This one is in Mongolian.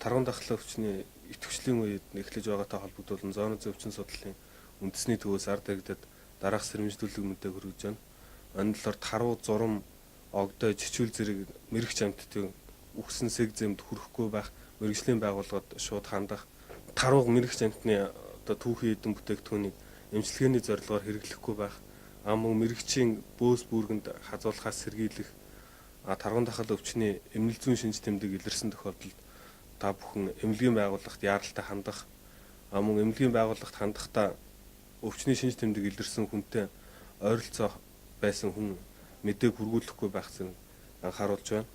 тарган дахлын өвчний идэвхжлийн үед эхлэж байгаатай холбогдуулан зооны өвчин судлалын үндэсний төвөөс ард иргэдэд дараах сэрэмжлүүлэг мэдээ хүргэж байна. Энэ талаар таруу зурам огдой жичүүл зэрэг мэрэгч амьтдын үхсэн сэг зэмд хүрэхгүй байх мэрэгжлийн байгууллагад шууд хандах тарууг мэрэгч амьтны одоо түүхийн эдэн бүтээгдэхүүнийг эмчилгээний зорилгоор хэрэглэхгүй байх мөн мэрэгчийн бөөс бүргэнд хазуулахаас сэргийлэх тарган дахал өвчний эмнэлэг зүйн шинж тэмдэг илэрсэн тохиолдолд та бүхэн эмнэлгийн байгууллагт яаралтай хандах мөн эмнэлгийн байгууллагт хандахдаа өвчний шинж тэмдэг илэрсэн хүнтэй ойролцоо байсан хүн мэдээг хүргүүлэхгүй байх зэрэг анхааруулж байна.